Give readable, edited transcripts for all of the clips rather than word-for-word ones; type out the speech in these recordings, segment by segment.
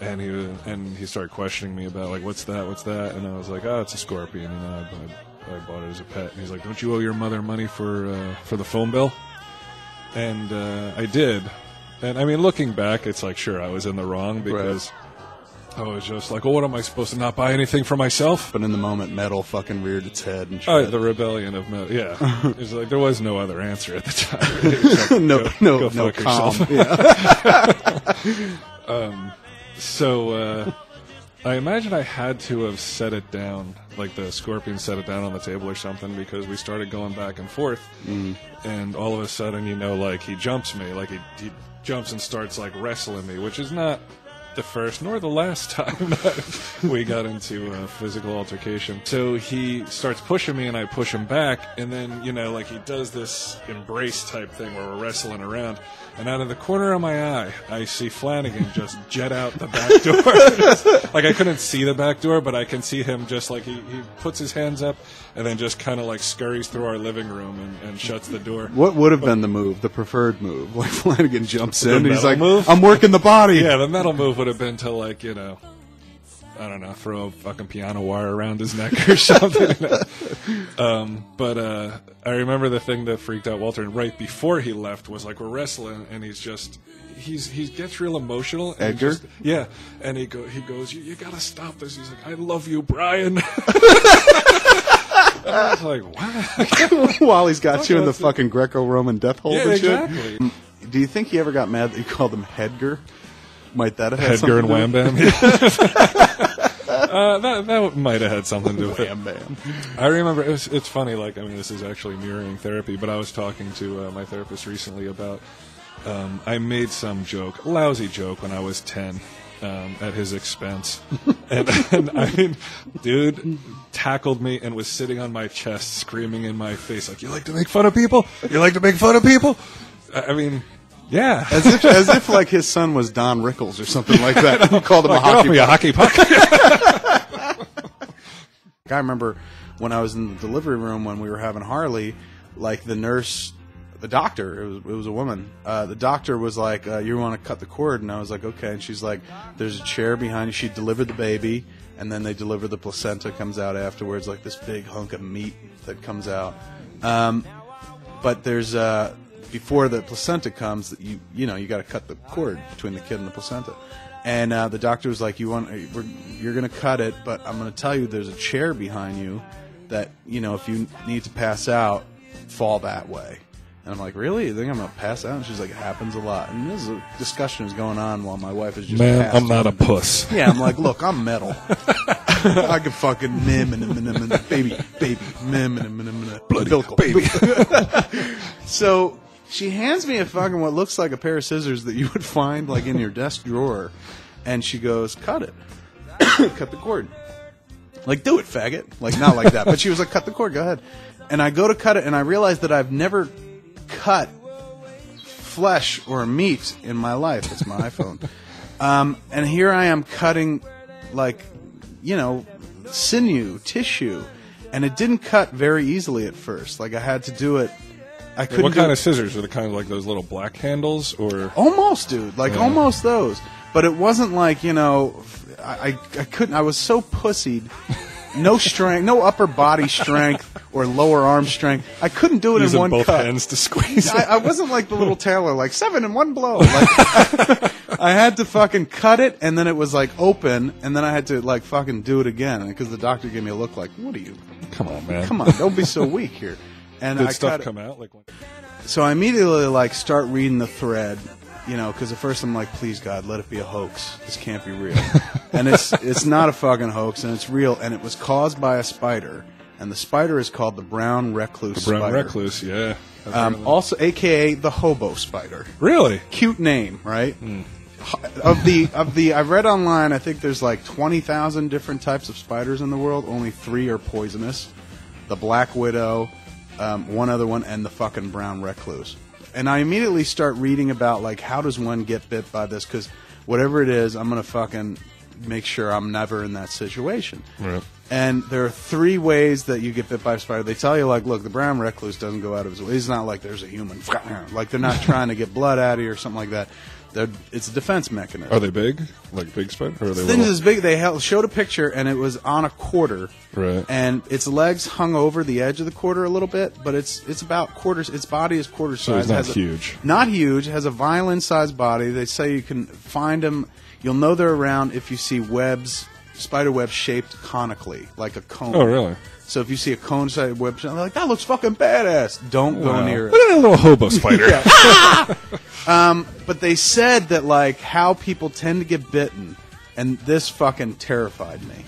And he started questioning me about, like, what's that? And I was like, oh, it's a scorpion. You know, I bought it as a pet. And he's like, don't you owe your mother money for the phone bill? And I did. And, I mean, looking back, it's like, sure, I was in the wrong because I was just like, well, what am I supposed to not buy anything for myself? But in the moment, metal fucking reared its head. And oh, the rebellion of metal, yeah. It's like, there was no other answer at the time. Like, no fuck calm. Yeah. So I imagine I had to have set it down, like the scorpion set it down on the table or something, because we started going back and forth, and all of a sudden, you know, like, he jumps me, like he jumps and starts, like, wrestling me, which is not the first nor the last time that we got into a physical altercation. So he starts pushing me and I push him back, and then, you know, like, he does this embrace type thing where we're wrestling around, and out of the corner of my eye I see Flanagan just jet out the back door. Like, I couldn't see the back door, but I can see him just, like, he puts his hands up and then just kind of, like, scurries through our living room and shuts the door. What would have been the move, the preferred move? Like, Flanagan jumps in and he's like, move? I'm working the body. Yeah, the metal move would have been to, like, you know, I don't know, throw a fucking piano wire around his neck or something. But I remember the thing that freaked out Walter, and right before he left was, like, we're wrestling, and he's just, he gets real emotional. And Edgar? Yeah, and he goes, you gotta stop this. He's like, I love you, Brian. And I was like, what? While he's got you in the fucking Greco-Roman death hold and exactly. shit. Do you think he ever got mad that you called him Hedger? Might that have had Edgar and something Wham Bam? That might have had something to do with it. Wham Bam. I remember, it's funny, like, I mean, this is actually mirroring therapy, but I was talking to my therapist recently about, I made some joke, lousy joke when I was 10, at his expense. and I mean, dude tackled me and was sitting on my chest screaming in my face, like, you like to make fun of people? You like to make fun of people? I mean... Yeah, as if like his son was Don Rickles or something like that. He called him like, a hockey puck. I remember when I was in the delivery room when we were having Harley, like the nurse, the doctor, it was a woman. The doctor was like, "You want to cut the cord?" And I was like, "Okay." And she's like, "There's a chair behind you." She delivered the baby, and then they deliver the placenta. Comes out afterwards, like this big hunk of meat that comes out. But there's before the placenta comes, you know you got to cut the cord between the kid and the placenta. And the doctor was like, you're going to cut it, but I'm going to tell you there's a chair behind you that, you know, if you need to pass out, fall that way. And I'm like, really? You think I'm going to pass out? And she's like, it happens a lot. And this is a discussion is going on while my wife is just Man, I'm not a puss. Yeah, I'm like, look, I'm metal. I can fucking baby, bloody baby. So she hands me a fucking what looks like a pair of scissors that you would find like in your desk drawer, and she goes, cut it. Cut the cord. Like, do it, faggot. Like, not like that. But she was like, cut the cord, go ahead. And I go to cut it, and I realize that I've never cut flesh or meat in my life. It's my iPhone. And here I am cutting, like, you know, sinew, tissue. And it didn't cut very easily at first. Like, I had to do it. I couldn't. What kind of scissors? Were they kind of like those little black handles, or almost, dude? Like almost those. But it wasn't like, you know, I couldn't. I was so pussied. No strength, no upper body strength or lower arm strength. I couldn't do it using in one both cut. hands to squeeze. I wasn't like the little tailor, like 7 in one blow. Like, I had to fucking cut it, and then it was like open, and then I had to like fucking do it again because the doctor gave me a look like, "What are you? Come on, man. Come on, don't be so weak here." And Did I stuff cut come out? Like, so I immediately like start reading the thread, you know, because at first I'm like, please God, let it be a hoax. This can't be real. And it's not a fucking hoax, and it's real, and it was caused by a spider, and the spider is called the brown recluse spider. the brown recluse, yeah. Also, AKA the hobo spider. Really? Cute name, right? Of the I read online, I think there's like 20,000 different types of spiders in the world. Only 3 are poisonous: the black widow, one other one, and the fucking brown recluse. And I immediately start reading about like how does one get bit by this? Because whatever it is, I'm gonna fucking make sure I'm never in that situation. Right. And there are 3 ways that you get bit by a spider. They tell you, like, look, the brown recluse doesn't go out of his way. It's not like there's a human. Like, they're not trying to get blood out of you or something like that. It's a defense mechanism. Are they big? Like big spider? Or are they Things little? as big. They showed a picture, and it was on a quarter. Right. And its legs hung over the edge of the quarter a little bit, but it's about quarters. Its body is quarter So size. it's not huge. Not huge. Has a violin-sized body. They say you can find them. You'll know they're around if you see spider webs shaped conically, like a cone. Oh, really? So if you see a cone-sized web, they're like, that looks fucking badass. Don't go near it. Look at that little hobo spider. But they said that, like, how people tend to get bitten, and this fucking terrified me.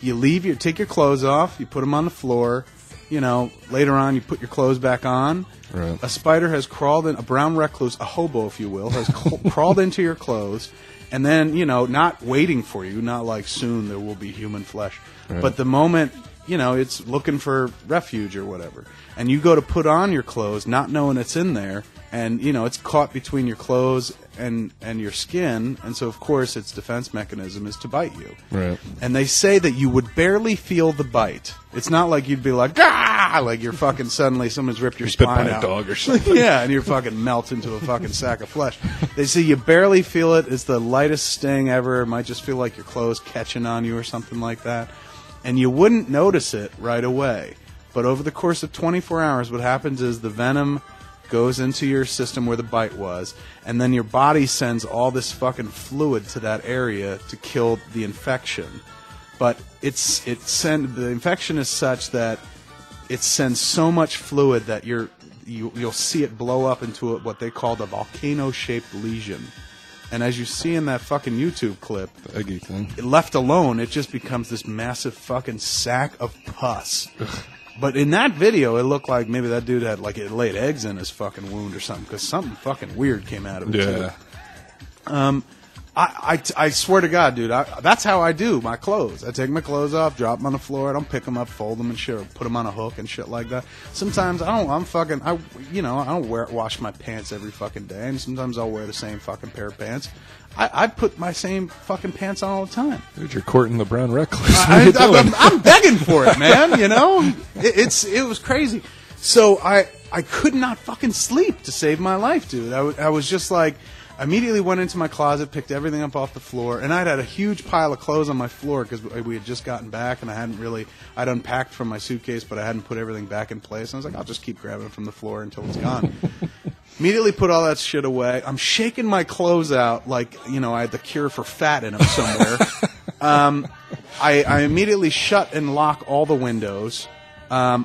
You take your clothes off, you put them on the floor, later on you put your clothes back on. Right. A spider has crawled in, a brown recluse, a hobo, if you will, has crawled into your clothes, and then, not waiting for you, not like soon there will be human flesh, right. But the moment, it's looking for refuge or whatever, and you go to put on your clothes, not knowing it's in there, and, it's caught between your clothes and your skin, and so, of course, its defense mechanism is to bite you. Right. And they say that you would barely feel the bite. It's not like you'd be like, ah! Like you're fucking suddenly someone's ripped your spine Bit by out. a dog or something. Yeah, and you're fucking melt into a fucking sack of flesh. They say you barely feel it. It's the lightest sting ever. It might just feel like your clothes catching on you or something like that. And you wouldn't notice it right away. But over the course of 24 hours, what happens is the venom goes into your system where the bite was, and then your body sends all this fucking fluid to that area to kill the infection. But the infection is such that it sends so much fluid that you'll see it blow up into what they call the volcano-shaped lesion. And as you see in that fucking YouTube clip, The eggy thing. left alone, it just becomes this massive fucking sack of pus. But in that video, it looked like maybe that dude had, like, it laid eggs in his fucking wound or something, because something fucking weird came out of it, Yeah. too. I swear to God, dude, that's how I do my clothes. I take my clothes off, drop them on the floor, I don't pick them up, fold them and shit, or put them on a hook and shit like that. Sometimes I don't wash my pants every fucking day, and sometimes I'll wear the same fucking pair of pants. I put my same fucking pants on all the time. Dude, you're courting the brown recluse. What are you doing? I'm begging for it, man. It was crazy. So I could not fucking sleep to save my life, dude. I was just like, I immediately went into my closet, picked everything up off the floor, and I'd had a huge pile of clothes on my floor because we had just gotten back, and I'd unpacked from my suitcase, but I hadn't put everything back in place. And I was like, I'll just keep grabbing it from the floor until it's gone. Immediately put all that shit away. I'm shaking my clothes out like, I had the cure for fat in them somewhere. I immediately shut and lock all the windows. I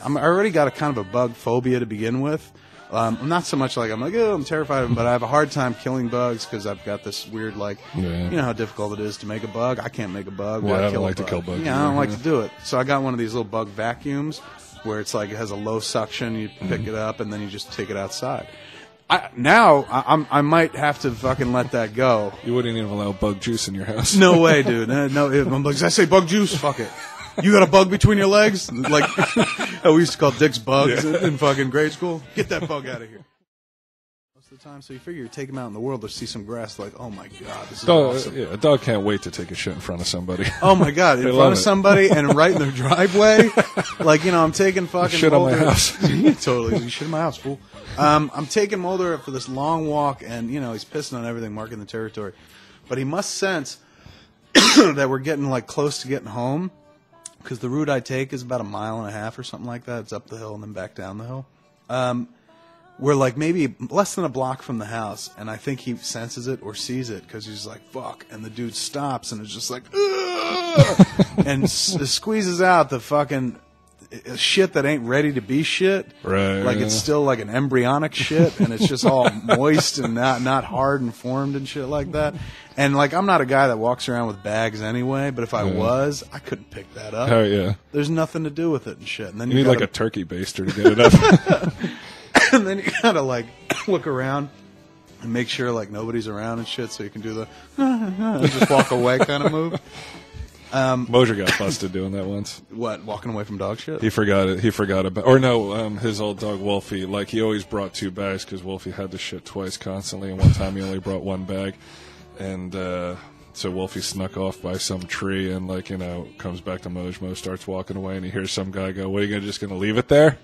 already got a kind of a bug phobia to begin with. I'm not so much like I'm terrified of them, but I have a hard time killing bugs because I've got this weird you know how difficult it is to make a bug. I can't make a bug. Yeah, I don't like to kill bugs. Yeah, I don't like to do it. So I got one of these little bug vacuums where it's like it has a low suction. You pick it up and then you just take it outside. I might have to fucking let that go. You wouldn't even allow bug juice in your house. No way, dude. No, if I say bug juice, fuck it. You got a bug between your legs? Like how we used to call Dick's bugs in fucking grade school? Get that bug out of here. Most of the time, so you figure you take them out in the world to see some grass, like, oh my God, this is awesome. Yeah, a dog can't wait to take a shit in front of somebody. Oh my God, in front of somebody and right in their driveway. Like, I'm taking fucking shit Mulder. on my house. Totally. You shit in my house, fool. I'm taking Mulder for this long walk, and, he's pissing on everything, marking the territory. But he must sense that we're getting, like, close to getting home. Because the route I take is about 1.5 miles or something like that. It's up the hill and then back down the hill. We're like maybe less than a block from the house, and I think he senses it or sees it because he's like, fuck. And the dude stops and is just like, ugh! And squeezes out the fucking shit that ain't ready to be shit. Right. Like it's still like an embryonic shit, and it's just all moist and not hard and formed and shit like that. And like I'm not a guy that walks around with bags anyway, but if I was, I couldn't pick that up. Oh yeah. There's nothing to do with it and shit. And then You need like a turkey baster to get it up. and then you gotta like look around and make sure like nobody's around and shit, so you can do the just walk away kind of move. Mosier got busted doing that once. What, walking away from dog shit? He forgot it. He forgot about, or no, his old dog Wolfie. Like he always brought 2 bags because Wolfie had to shit twice constantly, and one time he only brought 1 bag, and so Wolfie snuck off by some tree and comes back to Mo starts walking away, and he hears some guy go, "What are you just gonna leave it there?"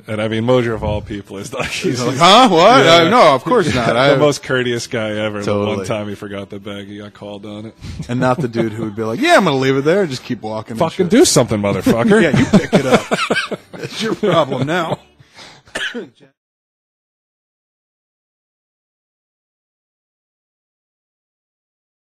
And I mean, Moser of all people is like, He's like, huh? What? Yeah. No, of course not. The most courteous guy ever. Totally. The one time he forgot the bag, he got called on it. And not the dude who would be like, yeah, I'm going to leave it there and just keep walking. Fucking do something, motherfucker. Yeah, you pick it up. That's your problem now.